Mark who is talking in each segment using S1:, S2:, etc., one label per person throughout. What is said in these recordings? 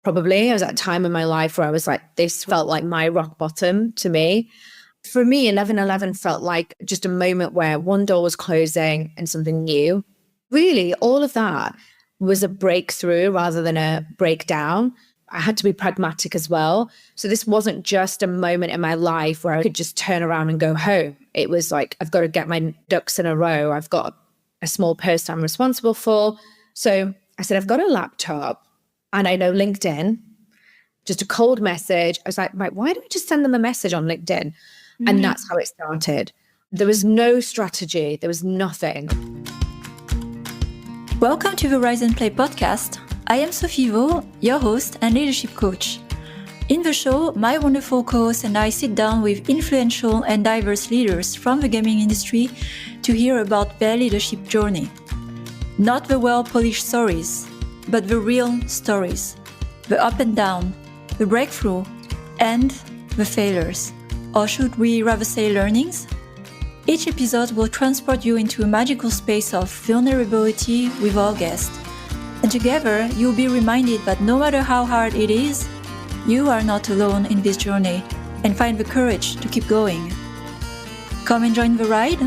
S1: probably. I was at a time in my life where I was like, this felt like my rock bottom to me. For me, 11/11 felt like just a moment where one door was closing and something new. Really, all of that was a breakthrough rather than a breakdown. I had to be pragmatic as well. So this wasn't just a moment in my life where I could just turn around and go home. It was like, I've got to get my ducks in a row. I've got a small person I'm responsible for. So I said, I've got a laptop and I know LinkedIn, just a cold message. I was like, right, why don't we just send them a message on LinkedIn? And that's how it started. There was no strategy. There was nothing.
S2: Welcome to the Rise and Play podcast. I am Sophie Vaux, your host and leadership coach. In the show, my wonderful co-host and I sit down with influential and diverse leaders from the gaming industry to hear about their leadership journey. Not the well-polished stories, but the real stories. The up and down, the breakthrough, and the failures. Or should we rather say learnings? Each episode will transport you into a magical space of vulnerability with our guest. And together, you'll be reminded that no matter how hard it is, you are not alone in this journey and find the courage to keep going. Come and join the ride.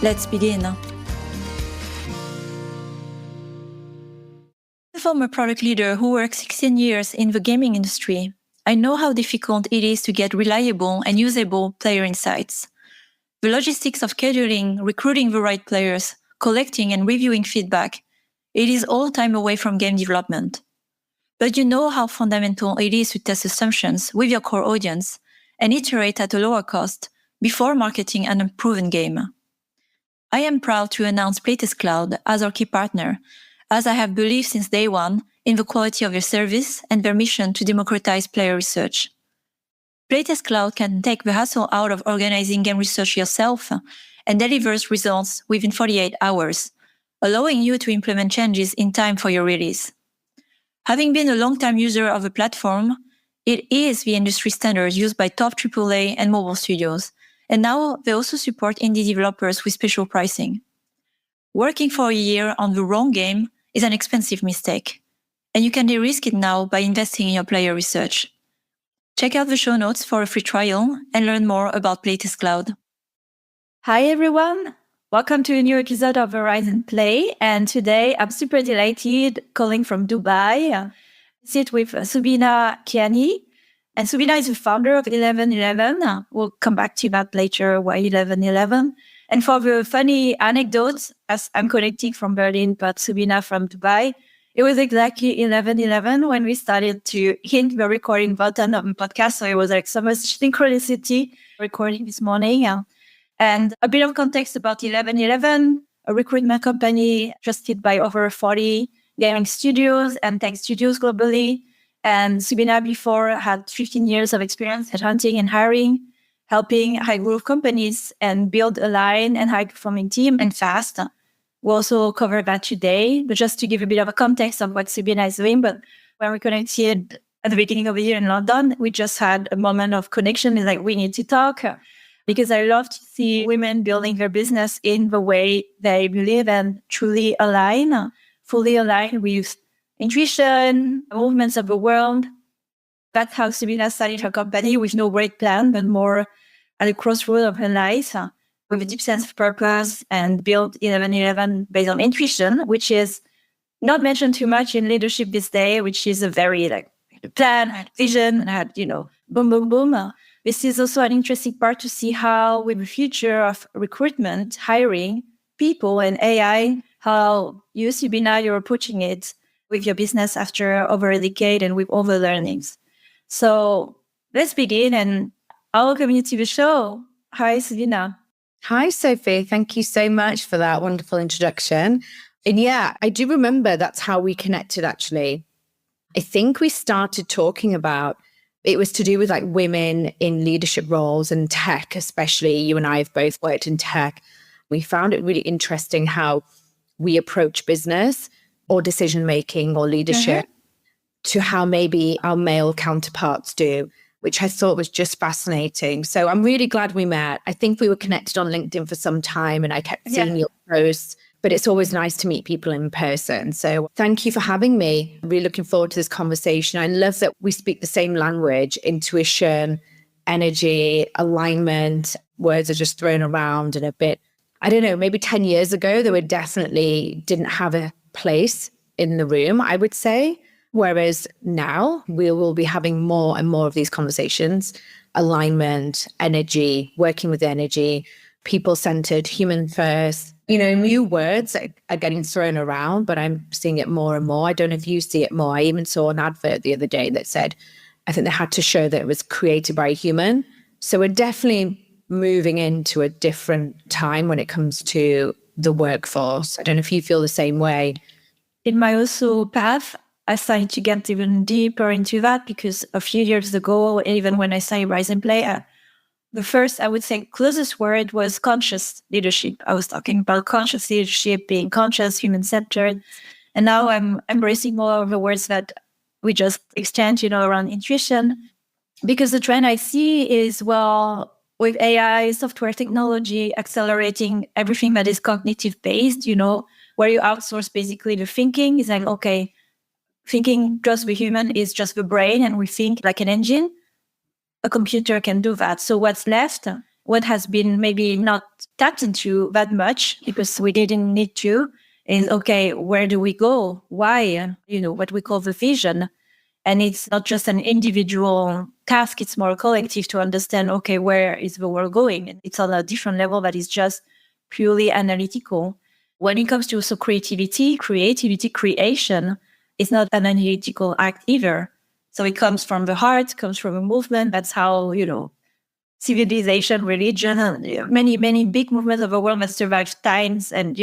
S2: Let's begin. A former product leader who worked 16 years in the gaming industry, I know how difficult it is to get reliable and usable player insights. The logistics of scheduling, recruiting the right players, collecting and reviewing feedback, it is all time away from game development. But you know how fundamental it is to test assumptions with your core audience and iterate at a lower cost before marketing an unproven game. I am proud to announce Playtest Cloud as our key partner, as I have believed since day one in the quality of their service and their mission to democratize player research. Playtest Cloud can take the hassle out of organizing game research yourself and delivers results within 48 hours, allowing you to implement changes in time for your release. Having been a long-time user of the platform, it is the industry standard used by top AAA and mobile studios, and now they also support indie developers with special pricing. Working for a year on the wrong game is an expensive mistake, and you can de-risk it now by investing in your player research. Check out the show notes for a free trial and learn more about Playtest Cloud.
S3: Hi, everyone. Welcome to a new episode of Rise and Play. And today I'm super delighted calling from Dubai. I sit with Subina Kiani. And Subina is the founder of 11/11. We'll come back to that later, why 11/11. And for the funny anecdotes, as I'm connecting from Berlin, but Subina from Dubai, it was exactly 11/11 when we started to hit the recording button of the podcast. So it was like so much synchronicity recording this morning. And a bit of context about 11/11, a recruitment company trusted by over 40 gaming studios and tech studios globally. And Subina before had 15 years of experience at hunting and hiring, helping high-growth companies and build a line and high-performing team and fast. We'll also cover that today, but just to give a bit of a context of what Subina is doing. But when we connected at the beginning of the year in London, we just had a moment of connection. It's like, we need to talk because I love to see women building their business in the way they believe and truly align, fully align with intuition, movements of the world. That's how Subina started her company with no great plan, but more at the crossroad of her life with a deep sense of purpose, and built 11/11 based on intuition, which is not mentioned too much in leadership this day, which is a very plan, had vision, and had, boom, boom, boom. This is also an interesting part to see how with the future of recruitment, hiring, people and AI, how you, Subina, you're approaching it with your business after over a decade and with all the learnings. So let's begin, and I'll welcome you to the show. Hi, Subina.
S1: Hi, Sophie. Thank you so much for that wonderful introduction. And yeah, I do remember that's how we connected, actually. I think we started talking about, it was to do with women in leadership roles and tech, especially. You and I have both worked in tech. We found it really interesting how we approach business or decision-making or leadership to how maybe our male counterparts do, which I thought was just fascinating. So I'm really glad we met. I think we were connected on LinkedIn for some time, and I kept seeing your posts. but it's always nice to meet people in person. So thank you for having me. I'm really looking forward to this conversation. I love that we speak the same language: intuition, energy, alignment. Words are just thrown around and a bit, I don't know, maybe 10 years ago, they were definitely didn't have a place in the room, I would say. Whereas now we will be having more and more of these conversations: alignment, energy, working with energy, people-centered, human first. New words are getting thrown around, but I'm seeing it more and more. I don't know if you see it more. I even saw an advert the other day that said, I think they had to show that it was created by a human. So we're definitely moving into a different time when it comes to the workforce. I don't know if you feel the same way.
S3: In my also path, I started to get even deeper into that because a few years ago, even when I started Rise and Play, the first, I would say, closest word was conscious leadership. I was talking about conscious leadership, being conscious, human-centered. And now I'm embracing more of the words that we just exchanged, around intuition. Because the trend I see is, well, with AI, software technology, accelerating everything that is cognitive-based, where you outsource basically the thinking. It's like, okay, thinking just the human is just the brain, and we think like an engine. A computer can do that. So what's left, what has been maybe not tapped into that much because we didn't need to, is, okay, where do we go? Why? What we call the vision. And it's not just an individual task, it's more collective to understand, okay, where is the world going? And it's on a different level that is just purely analytical. When it comes to also creativity, creation is not an analytical act either. So it comes from the heart, comes from a movement. That's how, civilization, religion, many, many big movements of the world that survived times and,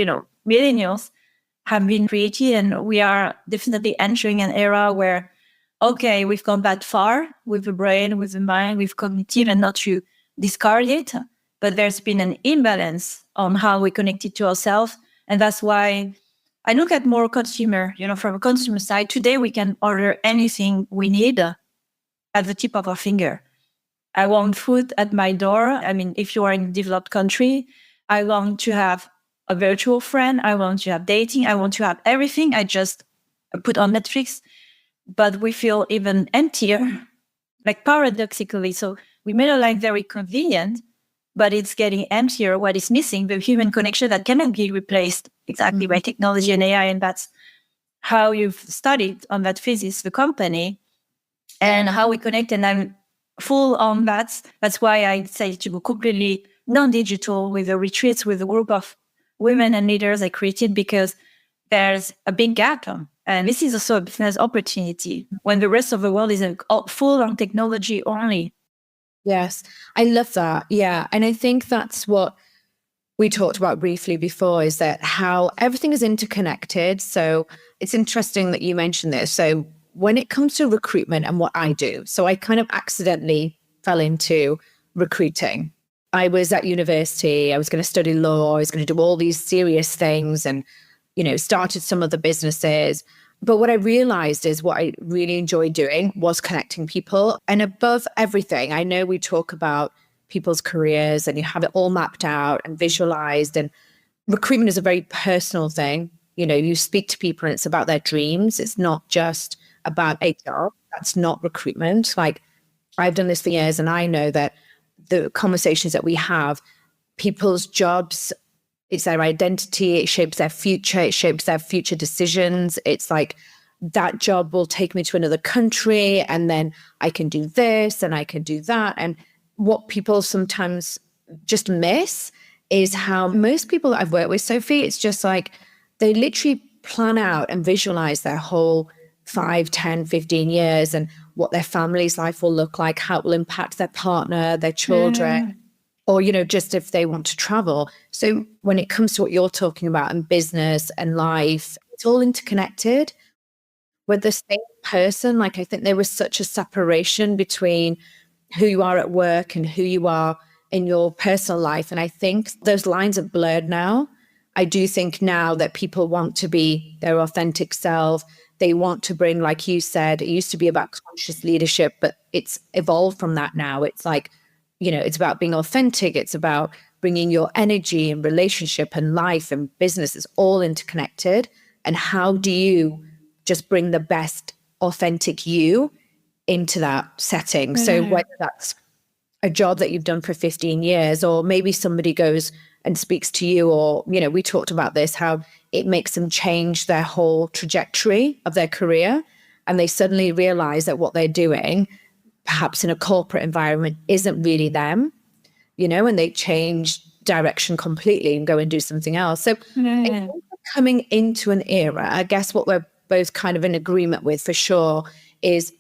S3: millennials have been created. And we are definitely entering an era where, okay, we've gone that far with the brain, with the mind, with cognitive, and not to discard it. But there's been an imbalance on how we connect it to ourselves. And that's why I look at more consumer, from a consumer side. Today, we can order anything we need at the tip of our finger. I want food at my door. I mean, if you are in a developed country, I want to have a virtual friend. I want to have dating. I want to have everything. I just put on Netflix, but we feel even emptier, like paradoxically. So we made our life very convenient, but it's getting emptier. What is missing? The human connection that cannot be replaced exactly by technology and AI. And that's how you've studied on that thesis, the company, and how we connect. And I'm full on that. That's why I decided to go completely non-digital with the retreats with a group of women and leaders I created, because there's a big gap. And this is also a business opportunity when the rest of the world is full on technology only.
S1: Yes, I love that. Yeah. And I think that's what we talked about briefly before, is that how everything is interconnected. So it's interesting that you mentioned this. So when it comes to recruitment and what I do, so I kind of accidentally fell into recruiting. I was at university, I was going to study law, I was going to do all these serious things and, started some of the businesses. But what I realized is what I really enjoyed doing was connecting people. And above everything, I know we talk about people's careers and you have it all mapped out and visualized. And recruitment is a very personal thing. You speak to people and it's about their dreams. It's not just about a job. That's not recruitment. Like, I've done this for years and I know that the conversations that we have, people's jobs, it's their identity, it shapes their future decisions. It's like, that job will take me to another country and then I can do this and I can do that. And what people sometimes just miss is how most people that I've worked with, Sophie, it's just like they literally plan out and visualize their whole 5, 10, 15 years and what their family's life will look like, how it will impact their partner, their children, or, just if they want to travel. So when it comes to what you're talking about in business and life, it's all interconnected. With the same person, like I think there was such a separation between who you are at work and who you are in your personal life. And I think those lines are blurred now. I do think now that people want to be their authentic self. They want to bring, like you said, it used to be about conscious leadership, but it's evolved from that now. It's like, it's about being authentic. It's about bringing your energy and relationship and life and business is all interconnected. And how do you just bring the best authentic you into that setting? So whether that's a job that you've done for 15 years, or maybe somebody goes and speaks to you, or, we talked about this, how it makes them change their whole trajectory of their career. And they suddenly realize that what they're doing, perhaps in a corporate environment, isn't really them, and they change direction completely and go and do something else. So I think we're coming into an era, I guess what we're both kind of in agreement with for sure is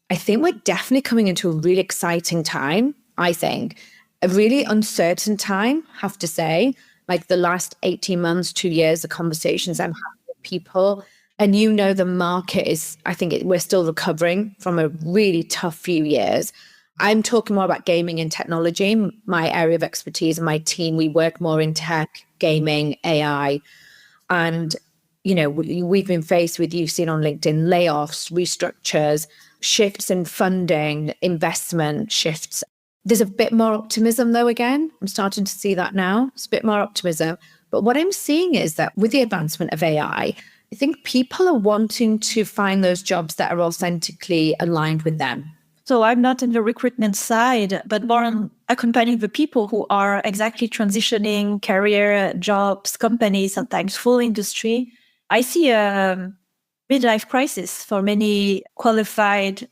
S1: I think we're definitely coming into a really exciting time. I think a really uncertain time, have to say, like the last 18 months, 2 years, the conversations I'm having with people. And the market is, I think we're still recovering from a really tough few years. I'm talking more about gaming and technology, my area of expertise, and my team. We work more in tech, gaming, AI. And, we've been faced with, you've seen on LinkedIn, layoffs, restructures, shifts in funding, investment shifts. There's a bit more optimism, though, again. I'm starting to see that now. It's a bit more optimism. But what I'm seeing is that with the advancement of AI, I think people are wanting to find those jobs that are authentically aligned with them.
S3: So I'm not in the recruitment side, but more on accompanying the people who are exactly transitioning career, jobs, companies, sometimes full industry. I see a midlife crisis for many qualified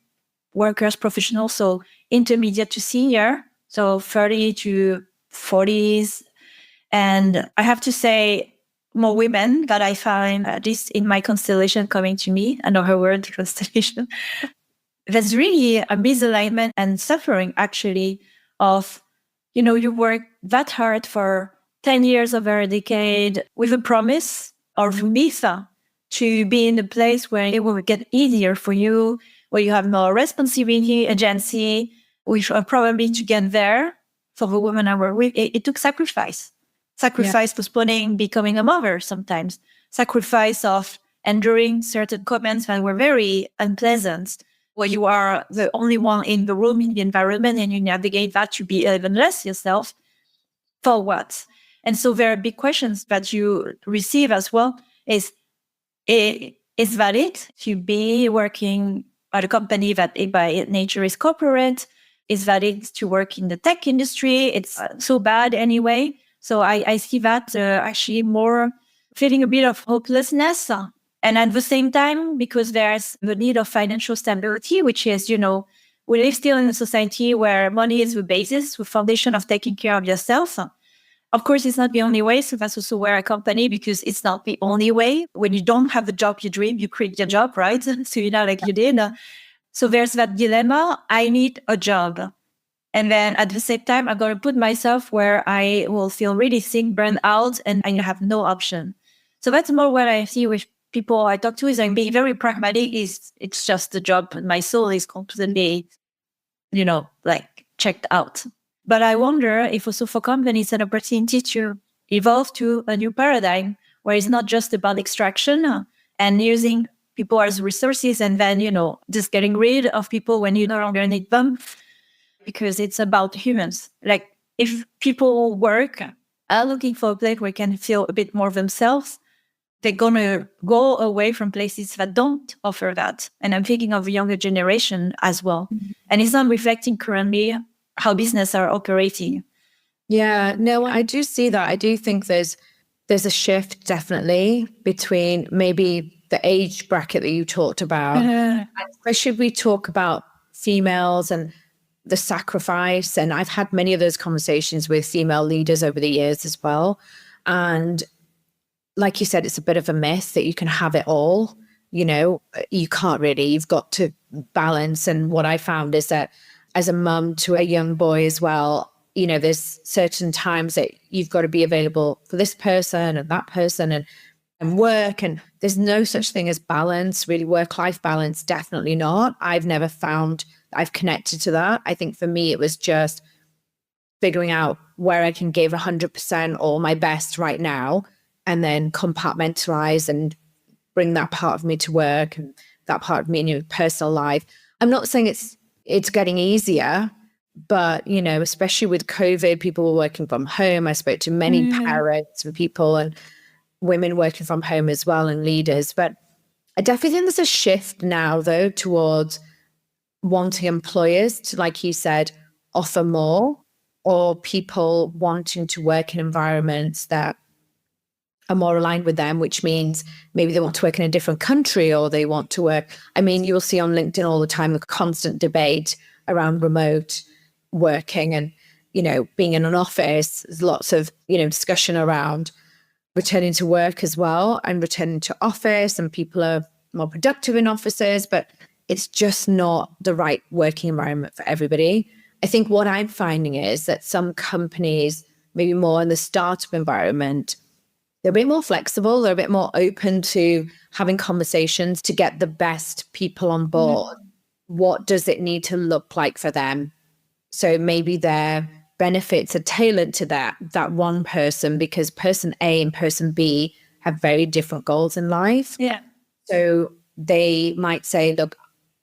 S3: workers, professionals, so intermediate to senior, so 30 to 40s. And I have to say, more women that I find, at least in my constellation coming to me, I know her word, constellation, there's really a misalignment and suffering, actually, of, you work that hard for 10 years, over a decade, with a promise or myth to be in a place where it will get easier for you, where you have more responsibility, agency, which are probably to get there. For the woman I work with, it took sacrifice. Postponing becoming a mother sometimes. Sacrifice of enduring certain comments that were very unpleasant, where you are the only one in the room, in the environment, and you navigate that to be even less yourself. For what? And so there are big questions that you receive as well. Is valid to be working at a company that by nature is corporate? Is valid to work in the tech industry? It's so bad anyway. So I see that actually more feeling a bit of hopelessness. And at the same time, because there's the need of financial stability, which is, we live still in a society where money is the basis, the foundation of taking care of yourself. Of course, it's not the only way. So that's also where I accompany, because it's not the only way. When you don't have the job you dream, you create your job, right? So, like you did. So there's that dilemma. I need a job. And then at the same time, I'm going to put myself where I will feel really sick, burned out, and I have no option. So that's more what I see with people I talk to, is I'm being very pragmatic. It's just the job. My soul is completely, checked out. But I wonder if also for companies an opportunity to evolve to a new paradigm where it's not just about extraction and using people as resources and then, just getting rid of people when you no longer need them, because it's about humans. Like if people are looking for a place where they can feel a bit more themselves, they're going to go away from places that don't offer that. And I'm thinking of the younger generation as well. Mm-hmm. And it's not reflecting currently how business are operating.
S1: Yeah, no, I do see that. I do think there's a shift definitely between maybe the age bracket that you talked about. And especially if we talk about females and the sacrifice. And I've had many of those conversations with female leaders over the years as well. And like you said, it's a bit of a myth that you can have it all. You can't really, you've got to balance. And what I found is that as a mum to a young boy as well, there's certain times that you've got to be available for this person and that person and work. And there's no such thing as balance, really work-life balance. Definitely not. I've never found I've connected to that. I think for me, it was just figuring out where I can give 100% or my best right now, and then compartmentalize and bring that part of me to work and that part of me in your personal life. I'm not saying it's getting easier, But, especially with COVID, people were working from home. I spoke to many parents and people and women working from home as well and leaders. But I definitely think there's a shift now, though, towards wanting employers to, like you said, offer more, or people wanting to work in environments that are more aligned with them, which means maybe they want to work in a different country or they want to work. I mean, you'll see on LinkedIn all the time the constant debate around remote working and, being in an office. There's lots of, discussion around returning to work as well and returning to office, and people are more productive in offices, but it's just not the right working environment for everybody. I think what I'm finding is that some companies, maybe more in the startup environment, they're a bit more flexible. They're a bit more open to having conversations to get the best people on board. What does it need to look like for them? So maybe their benefits are tailored to that one person, because person A and person B have very different goals in life.
S3: Yeah.
S1: So they might say, look,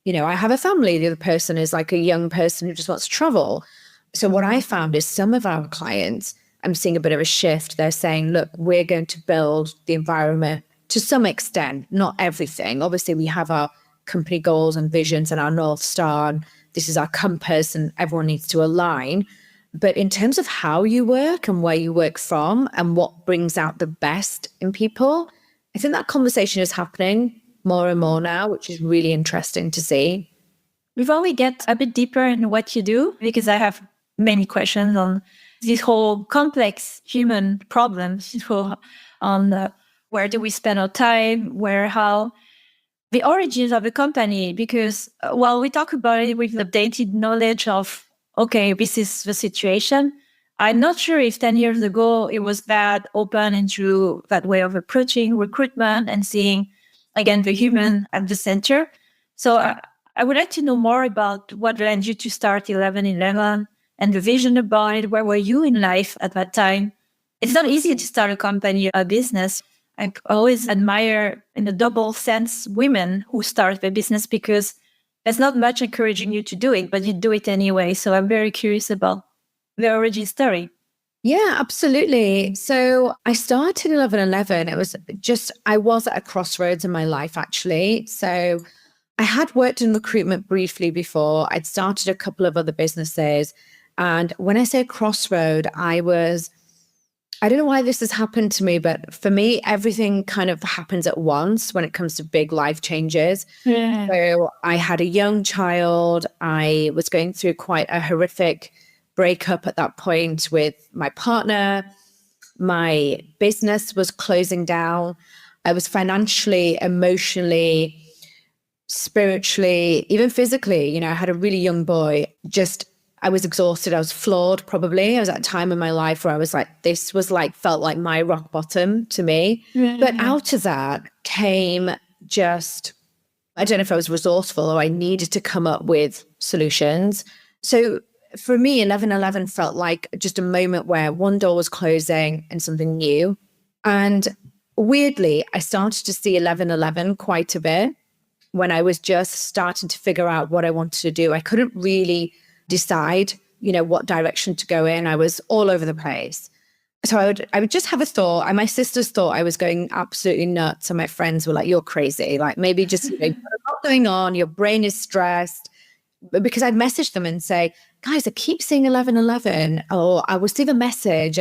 S1: I have a family. The other person is like a young person who just wants to travel. So what I found is some of our clients, I'm seeing a bit of a shift. They're saying, look, we're going to build the environment to some extent, not everything. Obviously, we have our company goals and visions and our North Star, and this is our compass, and everyone needs to align. But in terms of how you work and where you work from and what brings out the best in people, I think that conversation is happening more and more now, which is really interesting to see.
S3: Before we get a bit deeper in what you do, because I have many questions on this whole complex human problems, on where do we spend our time, how, the origins of the company, because while we talk about it with updated knowledge of, okay, this is the situation, I'm not sure if 10 years ago it was that open into that way of approaching recruitment and seeing, again, the human at the center. So I would like to know more about what led you to start 1111 and the vision about it. Where were you in life at that time? It's not easy to start a company, a business. I always admire, in a double sense, women who start their business, because there's not much encouraging you to do it, but you do it anyway. So I'm very curious about the origin story.
S1: Yeah, absolutely. So I started 1111. I was at a crossroads in my life, actually. So I had worked in recruitment briefly before. I'd started a couple of other businesses. And when I say crossroad, I don't know why this has happened to me, but for me, everything kind of happens at once when it comes to big life changes.
S3: Yeah.
S1: So I had a young child. I was going through quite a horrific breakup at that point with my partner. My business was closing down. I was financially, emotionally, spiritually, even physically, I had a really young boy. I was exhausted. I was flawed, probably. I was at a time in my life where I was like, felt like my rock bottom to me.
S3: Mm-hmm.
S1: But out of that came I don't know if I was resourceful or I needed to come up with solutions. So for me, 1111 felt like just a moment where one door was closing and something new. And weirdly, I started to see 1111 quite a bit when I was just starting to figure out what I wanted to do. I couldn't really decide, what direction to go in. I was all over the place. So I would just have a thought. And my sisters thought I was going absolutely nuts. And my friends were like, you're crazy. Like, maybe just, you've got a lot going on. Your brain is stressed. Because I'd message them and say, guys, I keep seeing 1111, or I will receive a message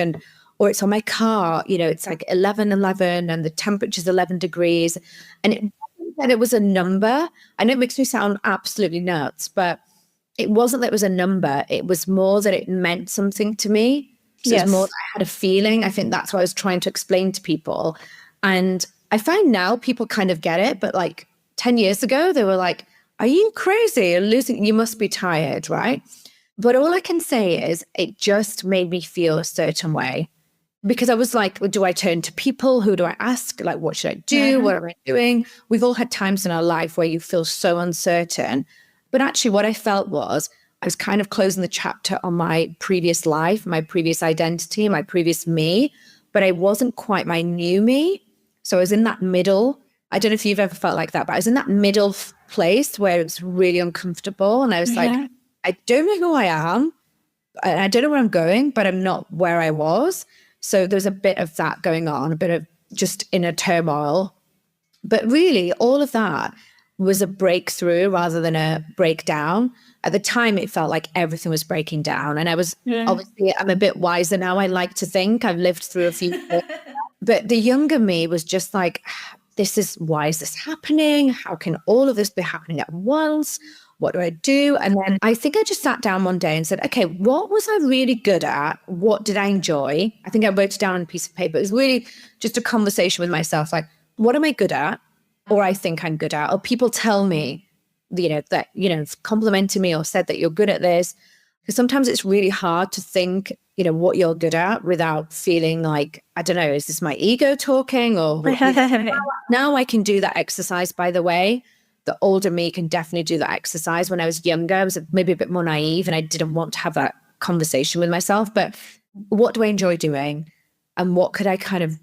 S1: or it's on my car, it's like 1111 and the temperature's 11 degrees. And it wasn't that it was a number. I know it makes me sound absolutely nuts, but it wasn't that it was a number. It was more that it meant something to me. So
S3: Yes.
S1: It was more that I had a feeling. I think that's what I was trying to explain to people. And I find now people kind of get it, but like 10 years ago, they were like, are you crazy? You must be tired, right? But all I can say is it just made me feel a certain way, because I was like, well, do I turn to people? Who do I ask? Like, what should I do?
S3: Mm-hmm.
S1: What am I doing? We've all had times in our life where you feel so uncertain. But actually what I felt was I was kind of closing the chapter on my previous life, my previous identity, my previous me, but I wasn't quite my new me. So I was in that middle. I don't know if you've ever felt like that, but I was in that middle place where it's really uncomfortable. And I was like, I don't know who I am. I don't know where I'm going, but I'm not where I was. So there's a bit of that going on, a bit of just inner turmoil. But really, all of that was a breakthrough rather than a breakdown. At the time, it felt like everything was breaking down. And I was obviously, I'm a bit wiser now. I like to think I've lived through a few things. But the younger me was just like, why is this happening? How can all of this be happening at once? What do I do? And then I think I just sat down one day and said, okay, what was I really good at? What did I enjoy? I think I wrote it down on a piece of paper. It was really just a conversation with myself. Like, what am I good at? Or I think I'm good at? Or people tell me, complimented me or said that you're good at this. Because sometimes it's really hard to think, what you're good at without feeling like, I don't know, is this my ego talking? Or now I can do that exercise, by the way. The older me can definitely do that exercise. When I was younger, I was maybe a bit more naive and I didn't want to have that conversation with myself. But what do I enjoy doing? And what could I kind of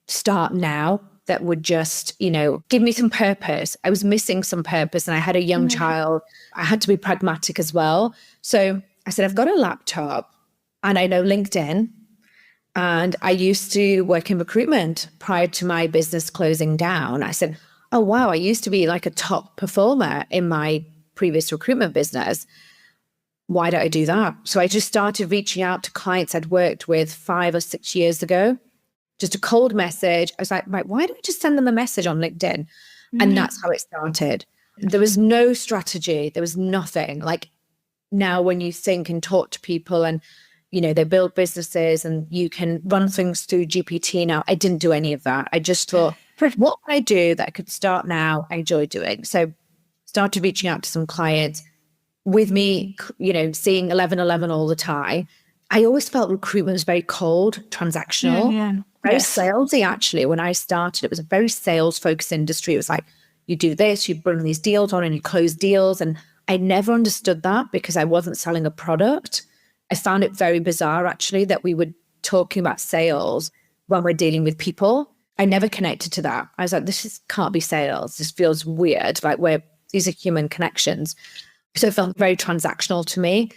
S1: start now that would just, give me some purpose? I was missing some purpose and I had a young child. I had to be pragmatic as well. So I said, I've got a laptop and I know LinkedIn. And I used to work in recruitment prior to my business closing down. I said, oh, wow, I used to be like a top performer in my previous recruitment business. Why don't I do that? So I just started reaching out to clients I'd worked with 5 or 6 years ago. Just a cold message. I was like, right, why don't I just send them a message on LinkedIn? And that's how it started. There was no strategy. There was nothing. Like now when you think and talk to people and, they build businesses and you can run things through GPT now. I didn't do any of that. I just thought, what can I do that I could start now? I enjoy doing. So started reaching out to some clients with me, seeing 1111 all the time. I always felt recruitment was very cold, transactional, very salesy. Actually, when I started, it was a very sales focused industry. It was like, you do this, you bring these deals on and you close deals. And I never understood that because I wasn't selling a product. I found it very bizarre, actually, that we were talking about sales when we're dealing with people. I never connected to that. I was like, can't be sales. This feels weird. Like these are human connections. So it felt very transactional to me.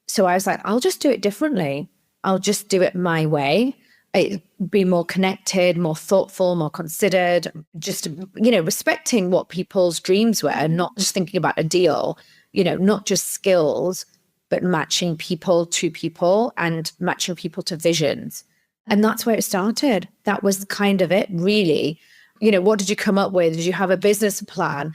S1: So I was like, I'll just do it differently. I'll just do it my way. It'd be more connected, more thoughtful, more considered, just, respecting what people's dreams were and not just thinking about a deal, not just skills, but matching people to people and matching people to visions. And that's where it started. That was kind of it, really. What did you come up with? Did you have a business plan?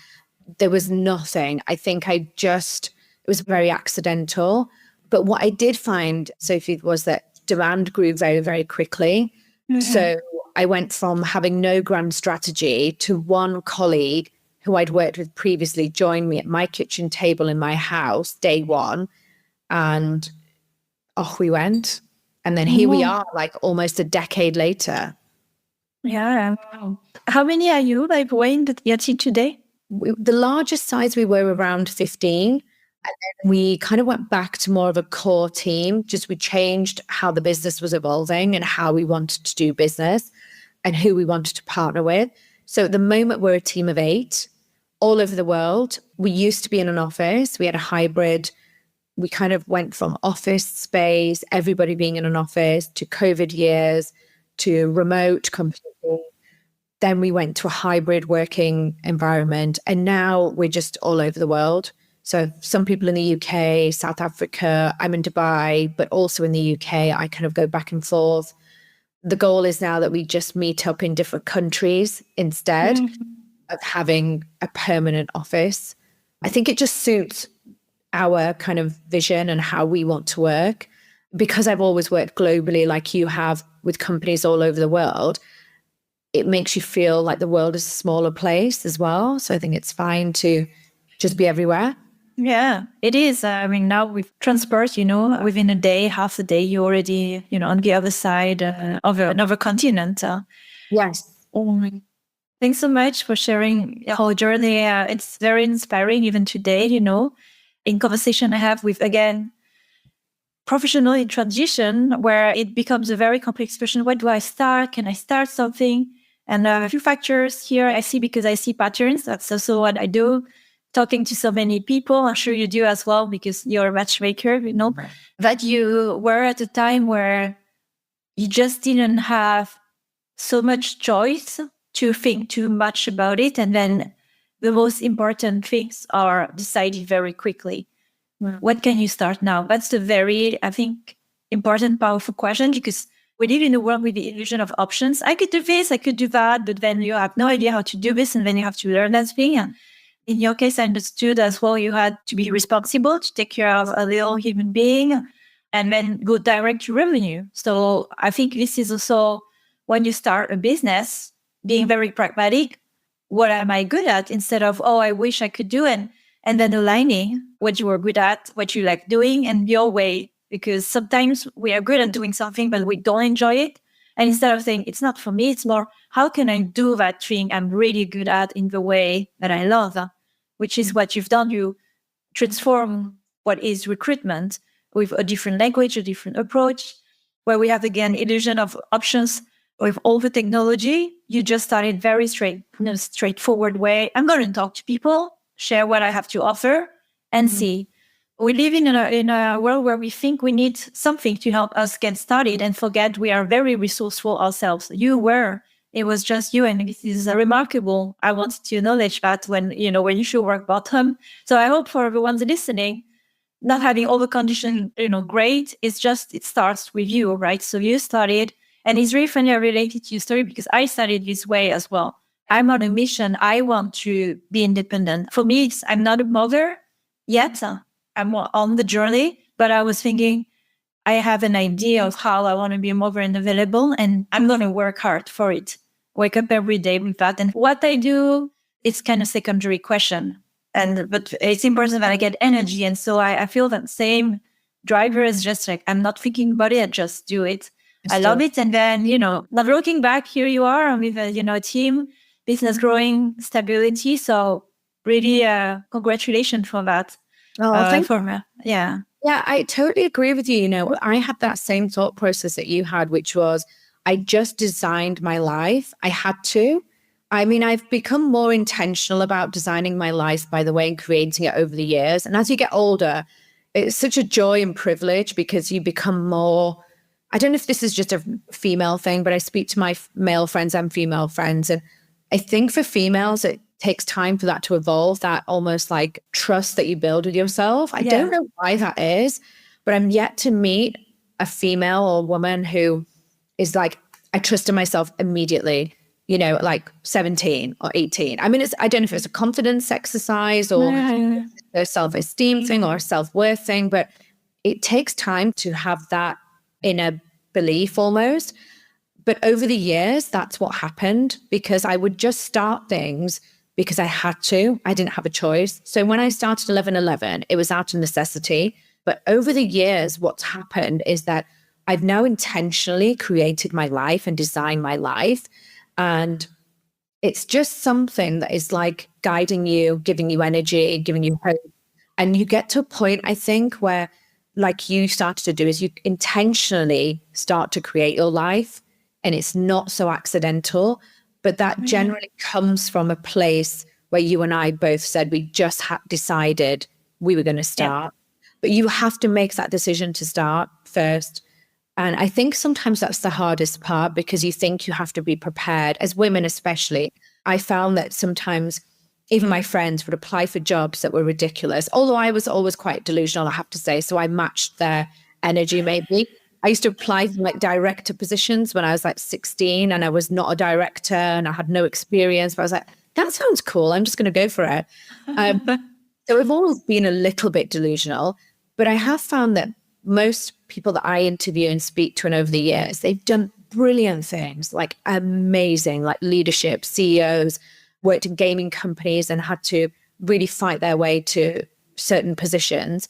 S1: There was nothing. I think it was very accidental. But what I did find, Sophie, was that demand grew very, very quickly. So I went from having no grand strategy to one colleague who I'd worked with previously joined me at my kitchen table in my house, day one. And off we went. And then here we are, like almost a decade later.
S3: Yeah. How many are you, weighing your team today?
S1: The largest size we were around 15. And then we kind of went back to more of a core team. Just we changed how the business was evolving and how we wanted to do business and who we wanted to partner with. So at the moment, we're a team of 8 all over the world. We used to be in an office. We had a hybrid. We kind of went from office space, everybody being in an office, to COVID years, to remote completely. Then we went to a hybrid working environment. And now we're just all over the world. So some people in the UK, South Africa, I'm in Dubai, but also in the UK, I kind of go back and forth. The goal is now that we just meet up in different countries instead of having a permanent office. I think it just suits our kind of vision and how we want to work. Because I've always worked globally like you have with companies all over the world, it makes you feel like the world is a smaller place as well. So I think it's fine to just be everywhere.
S3: Yeah, it is. Now with transport, within a day, half a day, you're already, on the other side of another continent.
S1: Yes.
S3: Thanks so much for sharing your whole journey. It's very inspiring even today, in conversation I have with, again, professional in transition, where it becomes a very complex question. Where do I start? Can I start something? And a few factors here I see because I see patterns. That's also what I do. talking to so many people, I'm sure you do as well, because you're a matchmaker, that you were at a time where you just didn't have so much choice to think too much about it. And then the most important things are decided very quickly. What can you start now? That's the very, I think, important, powerful question, because we live in a world with the illusion of options. I could do this, I could do that, but then you have no idea how to do this, and then you have to learn that thing. And in your case, I understood as well, you had to be responsible to take care of a little human being and then go direct to revenue. So I think this is also, when you start a business, being very pragmatic. What am I good at? Instead of, oh, I wish I could do it. And then aligning what you are good at, what you like doing, and your way. Because sometimes we are good at doing something, but we don't enjoy it. And instead of saying, it's not for me, it's more, how can I do that thing I'm really good at in the way that I love? Which is what you've done. You transform what is recruitment with a different language, a different approach, where we have, again, illusion of options. With all the technology, you just started very straightforward way. I'm going to talk to people, share what I have to offer, and see. We live in a world where we think we need something to help us get started and forget we are very resourceful ourselves. You were. It was just you, and this is remarkable. I wanted to acknowledge that when you should work bottom. So I hope for everyone listening, not having all the conditions, great. It's just, it starts with you, right? So you started, and it's really funny, related to your story, because I started this way as well. I'm on a mission. I want to be independent. For me, I'm not a mother yet. I'm on the journey, but I was thinking, I have an idea of how I want to be a mother and available, and I'm going to work hard for it. Wake up every day with that. And what I do, it's kind of secondary question. But it's important that I get energy. And so I feel that same driver is just like, I'm not thinking about it, I just do it. I love it. And then, not looking back, here you are with a team, business growing, stability. So really, congratulations for that.
S1: Oh, thank you.
S3: Yeah.
S1: Yeah, I totally agree with you. I had that same thought process that you had, which was, I just designed my life. I had to. I mean, I've become more intentional about designing my life, by the way, and creating it over the years. And as you get older, it's such a joy and privilege, because you become more, I don't know if this is just a female thing, but I speak to my male friends and female friends. And I think for females, it takes time for that to evolve, that almost like trust that you build with yourself. I don't know why that is, but I'm yet to meet a female or woman who is like, I trusted myself immediately, like 17 or 18. I mean, I don't know if it's a confidence exercise or a self-esteem thing or a self-worth thing, but it takes time to have that inner belief almost. But over the years, that's what happened, because I would just start things because I had to. I didn't have a choice. So when I started 1111, it was out of necessity. But over the years, what's happened is that I've now intentionally created my life and designed my life. And it's just something that is like guiding you, giving you energy, giving you hope. And you get to a point, I think, where, like you started to do, is you intentionally start to create your life. And it's not so accidental. But that generally comes from a place where you and I both said we just decided we were going to start. But you have to make that decision to start first. And I think sometimes that's the hardest part, because you think you have to be prepared, as women especially. I found that sometimes even my friends would apply for jobs that were ridiculous, although I was always quite delusional, I have to say. So I matched their energy maybe. I used to apply for like director positions when I was like 16, and I was not a director and I had no experience. But I was like, that sounds cool. I'm just going to go for it. So we've always been a little bit delusional, but I have found that most people that I interview and speak to, and over the years, they've done brilliant things, like amazing, like leadership, CEOs, worked in gaming companies and had to really fight their way to certain positions,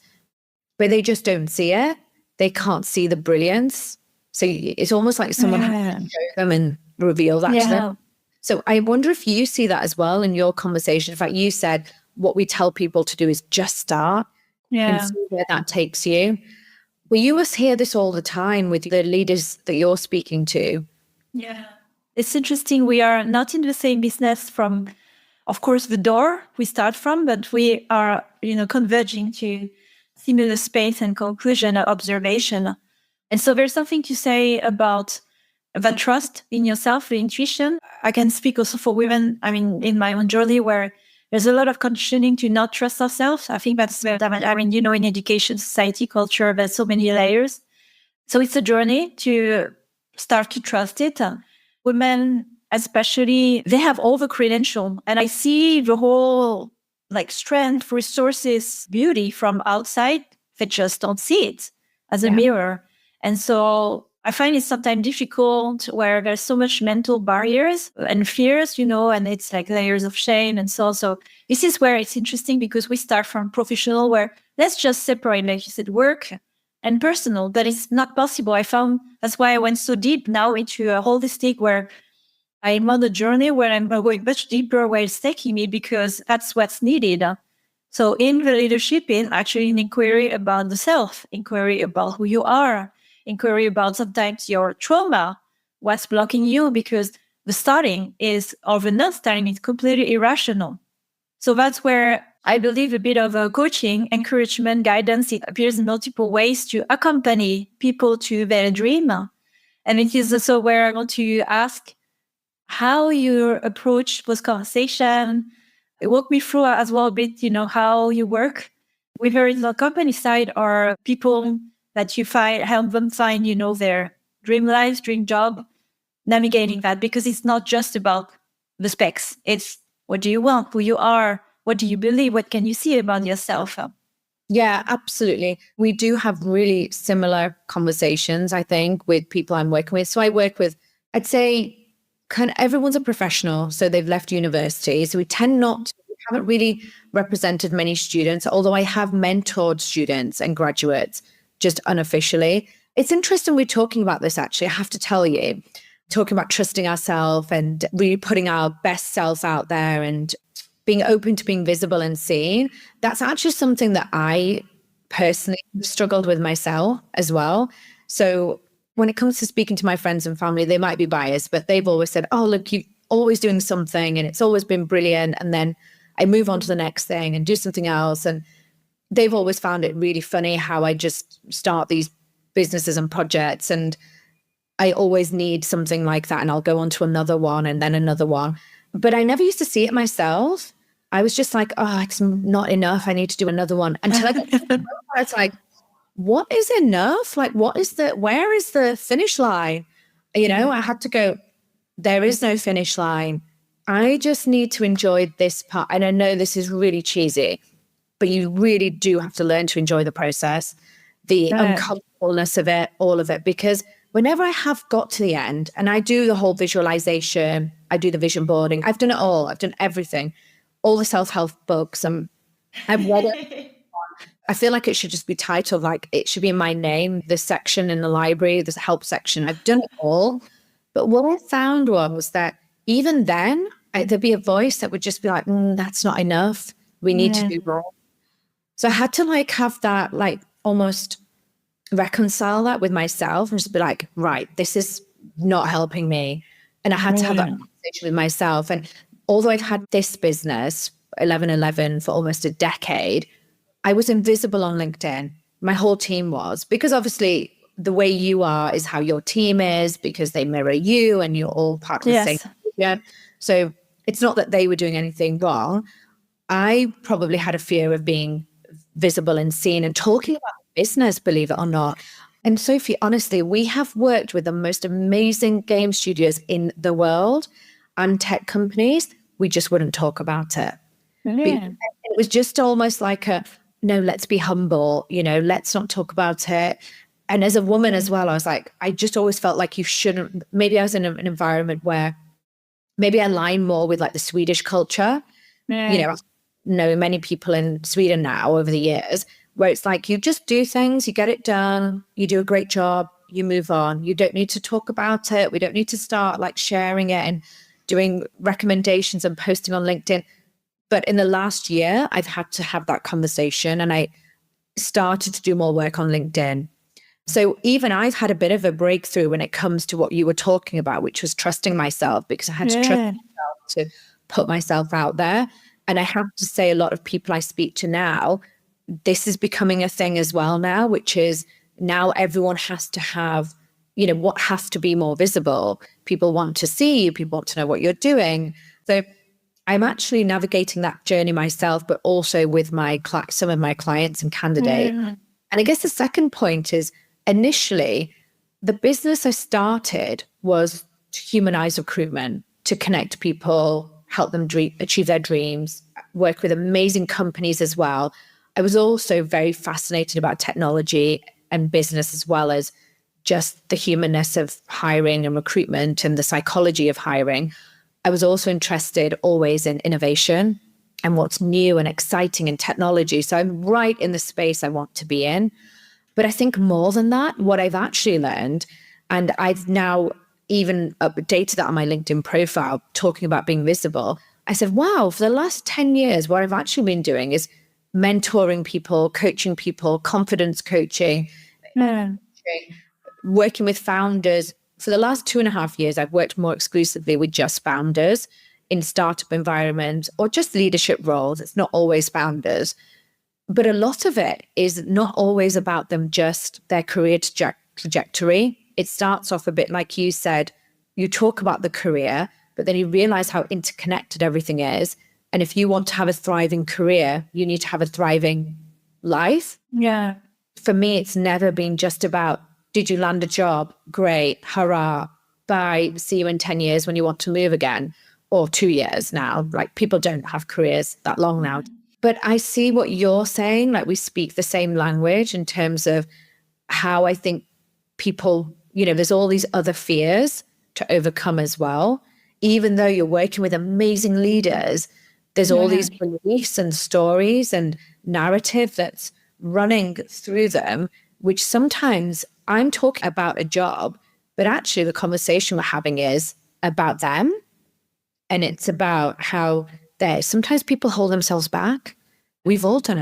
S1: but they just don't see it. They can't see the brilliance. So it's almost like someone has to show them and reveal that to them. So I wonder if you see that as well in your conversation. In fact, you said what we tell people to do is just start and see where that takes you. Well, you must hear this all the time with the leaders that you're speaking to.
S3: Yeah. It's interesting. We are not in the same business from of course, the door we start from, but we are, converging to similar space and conclusion or observation. And so there's something to say about that trust in yourself, the intuition. I can speak also for women, in my own journey where there's a lot of conditioning to not trust ourselves. I think that's where, in education, society, culture, there's so many layers. So it's a journey to start to trust it. Women, especially, they have all the credential. And I see the whole strength, resources, beauty from outside. They just don't see it as a mirror. And so I find it sometimes difficult where there's so much mental barriers and fears, and it's layers of shame and so on. So this is where it's interesting because we start from professional where let's just separate, like you said, work and personal. But it's not possible. I found that's why I went so deep now into a holistic where I'm on a journey where I'm going much deeper where it's taking me because that's what's needed. So in the leadership, in actually an inquiry about the self, inquiry about who you are, inquiry about sometimes your trauma, what's blocking you, because the starting is, or the not starting is completely irrational. So that's where I believe a bit of a coaching, encouragement, guidance, it appears in multiple ways to accompany people to their dream. And it is also where I want to ask how you approach this conversation. Walk me through as well a bit, how you work, whether it's the company side or people that you help them find, their dream lives, dream job, navigating that, because it's not just about the specs. It's what do you want, who you are, what do you believe, what can you see about yourself?
S1: Yeah, absolutely. We do have really similar conversations, I think, with people I'm working with. So I work with, I'd say, kind of everyone's a professional, so they've left university. So we haven't really represented many students, although I have mentored students and graduates just unofficially. It's interesting we're talking about this, actually, I have to tell you, talking about trusting ourselves and really putting our best selves out there and being open to being visible and seen. That's actually something that I personally struggled with myself as well. So when it comes to speaking to my friends and family, they might be biased, but they've always said, oh, look, you're always doing something and it's always been brilliant. And then I move on to the next thing and do something else. And they've always found it really funny how I just start these businesses and projects and I always need something like that and I'll go on to another one and then another one. But I never used to see it myself. I was just like, oh, it's not enough. I need to do another one. Until I got to the point where it's like, what is enough? Where is the finish line? I had to go, there is no finish line. I just need to enjoy this part. And I know this is really cheesy, but you really do have to learn to enjoy the process, the uncomfortableness of it, all of it. Because whenever I have got to the end and I do the whole visualization, I do the vision boarding, I've done it all. I've done everything, all the self-help books. I've read it. I feel like it should just be titled, it should be in my name, this section in the library, this help section. I've done it all. But what I found was that even then, there'd be a voice that would just be like, that's not enough. We need to do more. So I had to have that, almost reconcile that with myself and just be like, right, this is not helping me. And I had to have that conversation with myself. And although I'd had this business, 1111, for almost a decade, I was invisible on LinkedIn. My whole team was, because obviously the way you are is how your team is, because they mirror you and you're all part of the same. Yeah. So it's not that they were doing anything wrong. I probably had a fear of being visible and seen and talking about business, believe it or not. And Sophie, honestly, we have worked with the most amazing game studios in the world and tech companies. We just wouldn't talk about it.
S3: Yeah.
S1: It was just almost like no, let's be humble, let's not talk about it. And as a woman as well, I was like, I just always felt like you shouldn't, maybe I was in an environment where maybe I align more with the Swedish culture. I know many people in Sweden now over the years where it's like, you just do things, you get it done, you do a great job, you move on. You don't need to talk about it. We don't need to start sharing it and doing recommendations and posting on LinkedIn. But in the last year, I've had to have that conversation and I started to do more work on LinkedIn. So even I've had a bit of a breakthrough when it comes to what you were talking about, which was trusting myself, because I had to trust myself to put myself out there. And I have to say, a lot of people I speak to now, this is becoming a thing as well now, which is now everyone has to have, what has to be more visible. People want to see you, people want to know what you're doing. So I'm actually navigating that journey myself, but also with some of my clients and candidates.
S3: Mm-hmm.
S1: And I guess the second point is, initially, the business I started was to humanize recruitment, to connect people, help them achieve their dreams, work with amazing companies as well. I was also very fascinated about technology and business, as well as just the humanness of hiring and recruitment and the psychology of hiring. I was also interested always in innovation and what's new and exciting in technology. So I'm right in the space I want to be in. But I think more than that, what I've actually learned, and I've now even updated that on my LinkedIn profile, talking about being visible. I said, wow, for the last 10 years, what I've actually been doing is mentoring people, coaching people, confidence coaching, working with founders. For the last 2.5 years, I've worked more exclusively with just founders in startup environments or just leadership roles. It's not always founders. But a lot of it is not always about them, just their career trajectory. It starts off a bit like you said, you talk about the career, but then you realize how interconnected everything is. And if you want to have a thriving career, you need to have a thriving life.
S3: Yeah.
S1: For me, it's never been just about, did you land a job? Great, hurrah, bye, see you in 10 years when you want to move again, or 2 years now. Like, people don't have careers that long now. But I see what you're saying, like we speak the same language in terms of how I think people, there's all these other fears to overcome as well. Even though you're working with amazing leaders, there's all these beliefs and stories and narrative that's running through them, which sometimes I'm talking about a job, but actually the conversation we're having is about them. And it's about how sometimes people hold themselves back. We've all done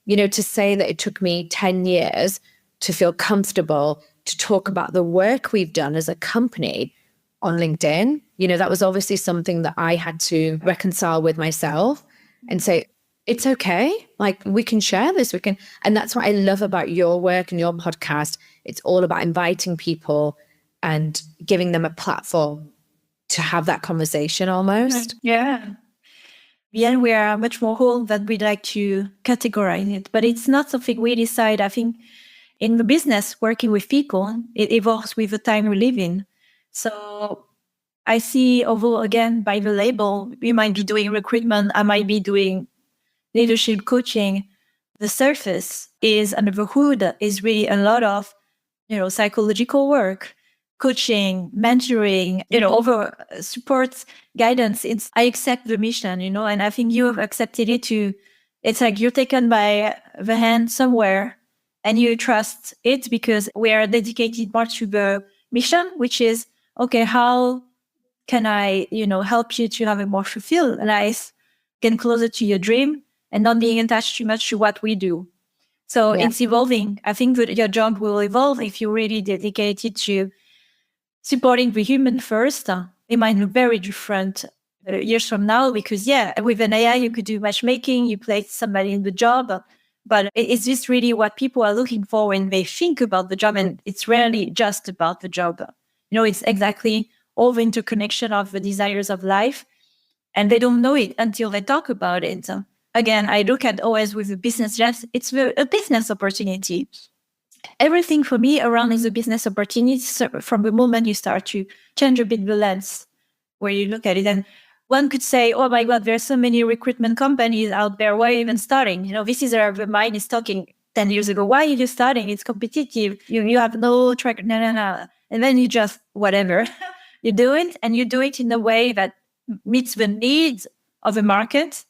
S1: it. To say that it took me 10 years to feel comfortable to talk about the work we've done as a company on LinkedIn, that was obviously something that I had to reconcile with myself and say, it's okay. Like, we can share this. And that's what I love about your work and your podcast. It's all about inviting people and giving them a platform to have that conversation almost.
S3: Yeah. Yeah, we are much more whole than we'd like to categorize it. But it's not something we decide. I think in the business, working with people, it evolves with the time we live in. So I see, although again, by the label, we might be doing recruitment, I might be doing leadership coaching. The surface is, under the hood, is really a lot of, psychological work, coaching, mentoring, over support, guidance. I accept the mission, and I think you have accepted it too. It's like you're taken by the hand somewhere and you trust it because we are dedicated more to the mission, which is, okay, how can I, help you to have a more fulfilled life, get closer to your dream and not being attached too much to what we do. So it's evolving. I think that your job will evolve if you're really dedicated to supporting the human first. It might look very different years from now because, with an AI, you could do matchmaking, you place somebody in the job. But is this really what people are looking for when they think about the job? And it's rarely just about the job. It's exactly all the interconnection of the desires of life. And they don't know it until they talk about it. Again, I look at always with a business lens, it's a business opportunity. Everything for me around is a business opportunity from the moment you start to change a bit the lens where you look at it. And one could say, oh my God, there's so many recruitment companies out there. Why even starting? This is where the mind is talking 10 years ago. Why are you starting? It's competitive. You have no track. No. And then you just, whatever, you do it. And you do it in a way that meets the needs of the market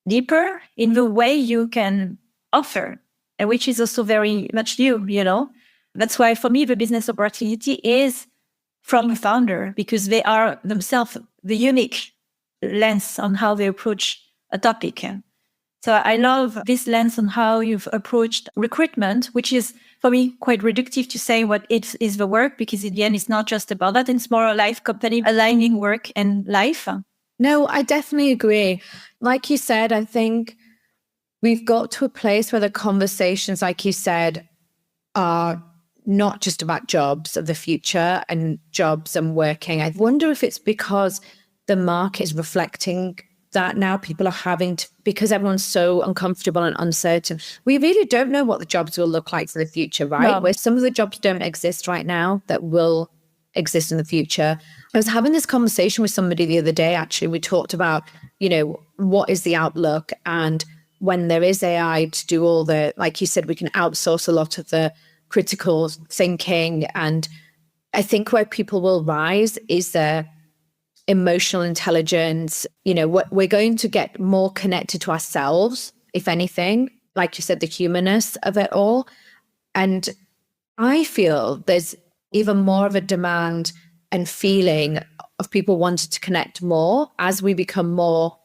S3: deeper in the way you can offer, and which is also very much you. That's why for me, the business opportunity is from the founder because they are themselves the unique lens on how they approach a topic. So I love this lens on how you've approached recruitment, which is for me quite reductive to say what it is the work, because in the end, it's not just about that. It's more a life company aligning work and life.
S1: No, I definitely agree. Like you said, I think we've got to a place where the conversations, like you said, are not just about jobs of the future and jobs and working. I wonder if it's because the market is reflecting that now. People are having to, because everyone's so uncomfortable and uncertain. We really don't know what the jobs will look like for the future, right?
S3: No.
S1: Where some of the jobs don't exist right now that will exist in the future. I was having this conversation with somebody the other day, actually. We talked about, what is the outlook? And when there is AI to do all the, like you said, we can outsource a lot of the critical thinking. And I think where people will rise is their emotional intelligence. We're going to get more connected to ourselves, if anything, like you said, the humanness of it all. And I feel there's even more of a demand and feeling of people wanting to connect more as we become more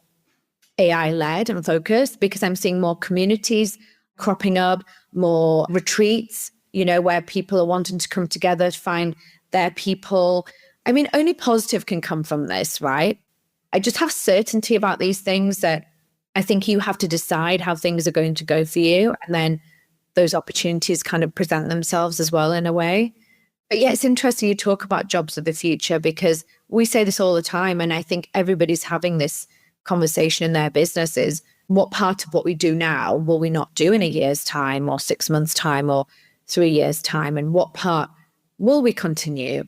S1: AI led and focused, because I'm seeing more communities cropping up, more retreats, where people are wanting to come together to find their people. I mean, only positive can come from this, right? I just have certainty about these things that I think you have to decide how things are going to go for you. And then those opportunities kind of present themselves as well in a way. But yeah, it's interesting you talk about jobs of the future, because we say this all the time. And I think everybody's having this conversation in their businesses. What part of what we do now will we not do in a year's time or 6 months' time or 3 years' time? And what part will we continue?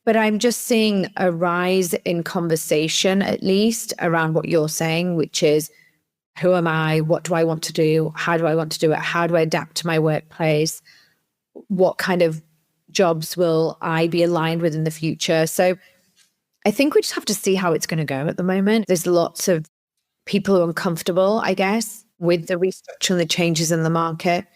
S1: But I'm just seeing a rise in conversation, at least around what you're saying, which is, who am I? What do I want to do? How do I want to do it? How do I adapt to my workplace? What kind of jobs will I be aligned with in the future? So I think we just have to see how it's going to go at the moment. There's lots of people who are uncomfortable, I guess, with the restructure and the changes in the market.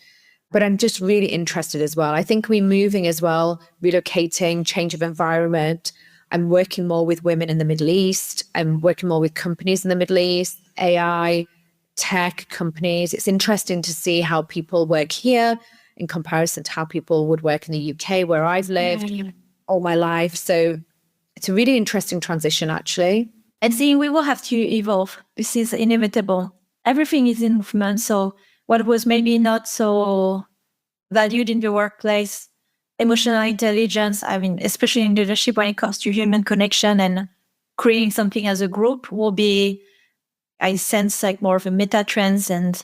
S1: But I'm just really interested as well. I think we're moving as well, relocating, change of environment. I'm working more with women in the Middle East. I'm working more with companies in the Middle East, AI, tech companies. It's interesting to see how people work here in comparison to how people would work in the UK, where I've lived all my life. So it's a really interesting transition, actually.
S3: And seeing we will have to evolve. This is inevitable. Everything is in movement. So what was maybe not so valued in the workplace, emotional intelligence, I mean, especially in leadership when it comes to human connection and creating something as a group, will be, I sense, like more of a meta trends, and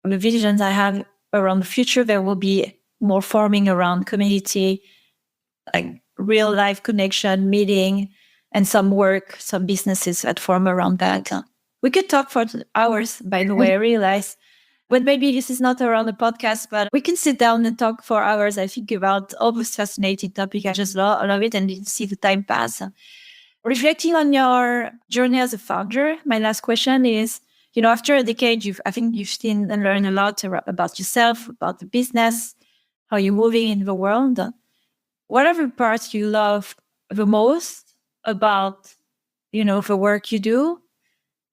S3: the visions I have around the future, there will be more forming around community, like real life connection, meeting, and some work, some businesses that form around that. We could talk for hours, by the way, I realize. But maybe this is not around the podcast, but we can sit down and talk for hours. I think about all this fascinating topic. I just love it and see the time pass. Reflecting on your journey as a founder, my last question is, after a decade, I think you've seen and learned a lot about yourself, about the business, how you're moving in the world. What are the parts you love the most about, the work you do?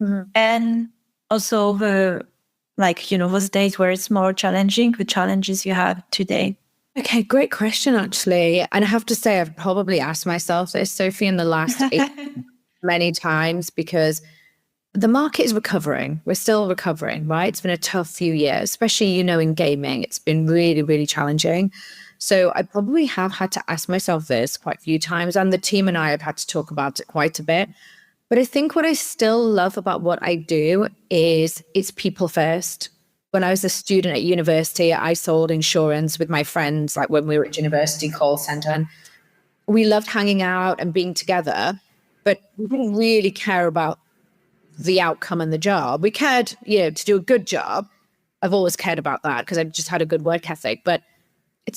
S3: Mm-hmm. And also those days where it's more challenging, the challenges you have today?
S1: Okay, great question, actually. And I have to say, I've probably asked myself this, Sophie, in the last many times, because the market is recovering. We're still recovering, right? It's been a tough few years, especially, in gaming. It's been really, really challenging. So I probably have had to ask myself this quite a few times, and the team and I have had to talk about it quite a bit. But I think what I still love about what I do is it's people first. When I was a student at university, I sold insurance with my friends, like when we were at university call center, and we loved hanging out and being together, but we didn't really care about the outcome and the job. We cared, to do a good job. I've always cared about that because I just had a good work ethic, but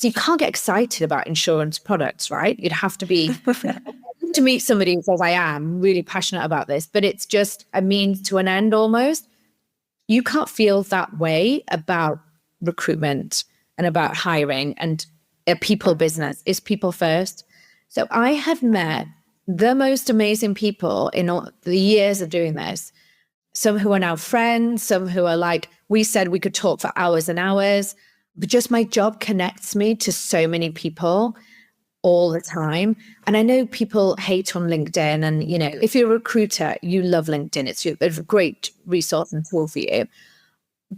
S1: you can't get excited about insurance products, right? You'd have to be to meet somebody who says, I am really passionate about this, but it's just a means to an end almost. You can't feel that way about recruitment and about hiring and a people business. It's people first. So I have met the most amazing people in all the years of doing this. Some who are now friends, some who are like, we said we could talk for hours and hours, but just my job connects me to so many people. all the time. And I know people hate on LinkedIn, and, you know, if you're a recruiter, you love LinkedIn. It's a great resource and tool for you.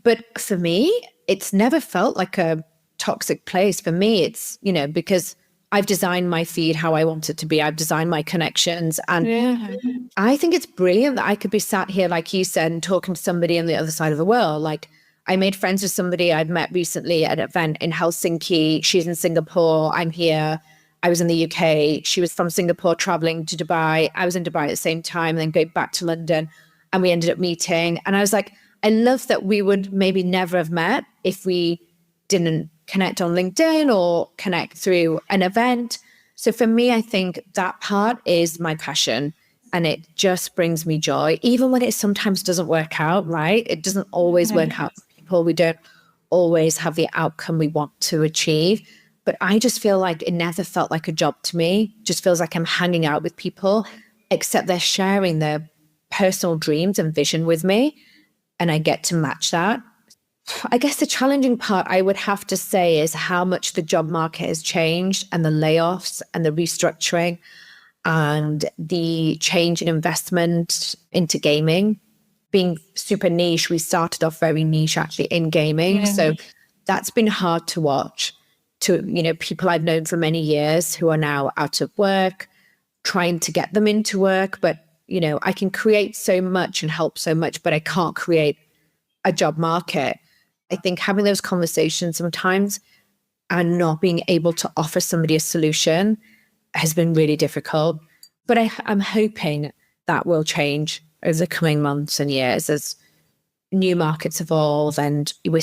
S1: But for me, it's never felt like a toxic place. For me, it's, you know, because I've designed my feed how I want it to be. I've designed my connections. And I think it's brilliant that I could be sat here, like you said, and talking to somebody on the other side of the world. Like, I made friends with somebody I'd met recently at an event in Helsinki. She's in Singapore. I'm here. I was in the UK. She was from Singapore traveling to Dubai. I was in Dubai at the same time, then going back to London. And we ended up meeting. And I was like, I love that we would maybe never have met if we didn't connect on LinkedIn or connect through an event. So for me, I think that part is my passion, and it just brings me joy, even when it sometimes doesn't work out, right? It doesn't always work out for people. We don't always have the outcome we want to achieve. But I just feel like it never felt like a job to me. It just feels like I'm hanging out with people, except they're sharing their personal dreams and vision with me, and I get to match that. I guess the challenging part, I would have to say, is how much the job market has changed, and the layoffs and the restructuring and the change in investment into gaming. Being super niche, we started off very niche actually in gaming. So that's been hard to watch. To, you know, people I've known for many years who are now out of work, trying to get them into work. But, you know, I can create so much and help so much, but I can't create a job market. I think having those conversations sometimes and not being able to offer somebody a solution has been really difficult. But I'm hoping that will change over the coming months and years as new markets evolve, and we're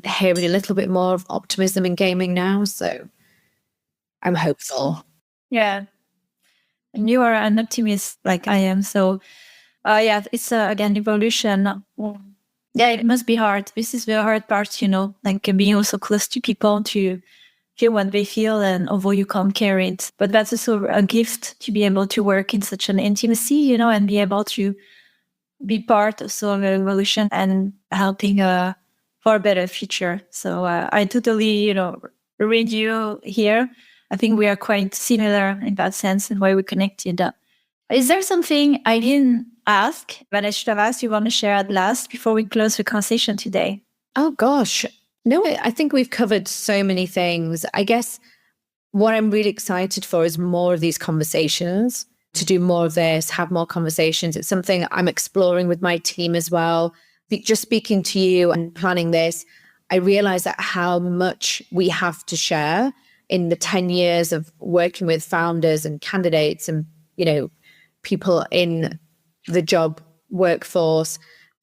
S1: hearing a little bit more of optimism in gaming now. So I'm hopeful.
S3: Yeah. And you are an optimist like I am. So yeah, it's again, evolution. Yeah, it must be hard. This is the hard part, you know, like being also close to people to feel what they feel, and although you can't carry it. But that's also a gift to be able to work in such an intimacy, you know, and be able to be part of some evolution and helping for a better future. So I totally, you know, read you here. I think we are quite similar in that sense and why we connected. Is there something I didn't ask, but I should have asked you want to share at last before we close the conversation today?
S1: Oh, gosh. No, I think we've covered so many things. I guess what I'm really excited for is more of these conversations, to do more of this, have more conversations. It's something I'm exploring with my team as well. Just speaking to you and planning this, I realize that how much we have to share in the 10 years of working with founders and candidates and, you know, people in the job workforce.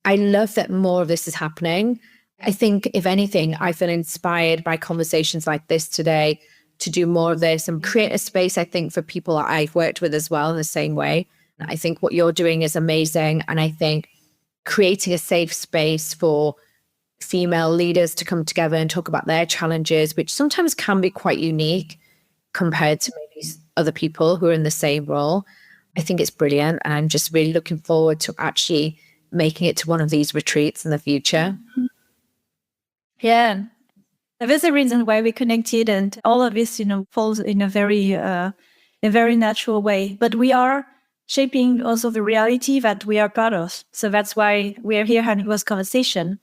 S1: I love that more of this is happening. I think, if anything, I feel inspired by conversations like this today to do more of this and create a space, I think, for people that I've worked with as well in the same way. I think what you're doing is amazing. And I think creating a safe space for female leaders to come together and talk about their challenges, which sometimes can be quite unique compared to maybe other people who are in the same role. I think it's brilliant. And I'm just really looking forward to actually making it to one of these retreats in the future.
S3: Yeah. There's a reason why we connected, and all of this, you know, falls in a very natural way. But we are shaping also the reality that we are part of. So that's why we are here having this conversation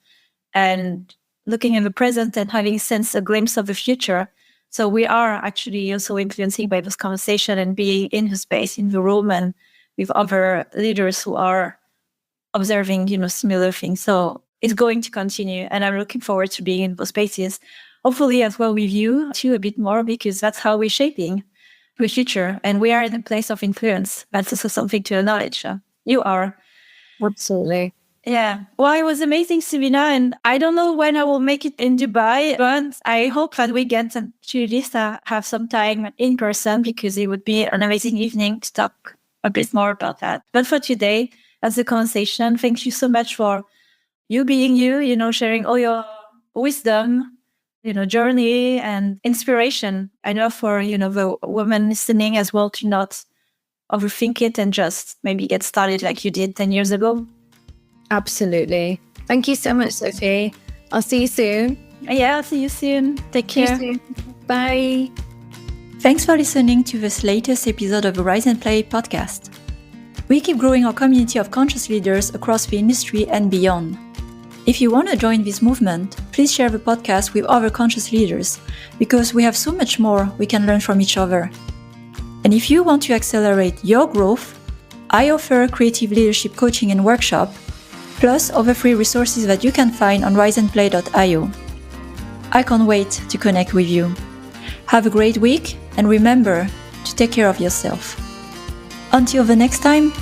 S3: and looking in the present and having a glimpse of the future. So we are actually also influencing by this conversation and being in the space, in the room, and with other leaders who are observing, you know, similar things. So it's going to continue, and I'm looking forward to being in those spaces. Hopefully as well with you too a bit more, because that's how we're shaping the future, and we are in a place of influence. That's also something to acknowledge. You are.
S1: Absolutely.
S3: Yeah. Well, it was amazing, Subina, and I don't know when I will make it in Dubai, but I hope that we get to at least have some time in person, because it would be an amazing evening to talk a bit more about that. But for today, as a conversation, thank you so much for you being you, you know, sharing all your wisdom, you know, journey and inspiration. I know for, you know, the women listening as well, to not overthink it and just maybe get started like you did 10 years ago.
S1: Absolutely. Thank you so much, Sophie. I'll see you soon.
S3: Yeah, I'll see you soon. Take care.
S1: Bye.
S2: Thanks for listening to this latest episode of the Rise and Play podcast. We keep growing our community of conscious leaders across the industry and beyond. If you want to join this movement, please share the podcast with other conscious leaders, because we have so much more we can learn from each other. And if you want to accelerate your growth, I offer creative leadership coaching and workshop, plus other free resources that you can find on riseandplay.io. I can't wait to connect with you. Have a great week, and remember to take care of yourself. Until the next time,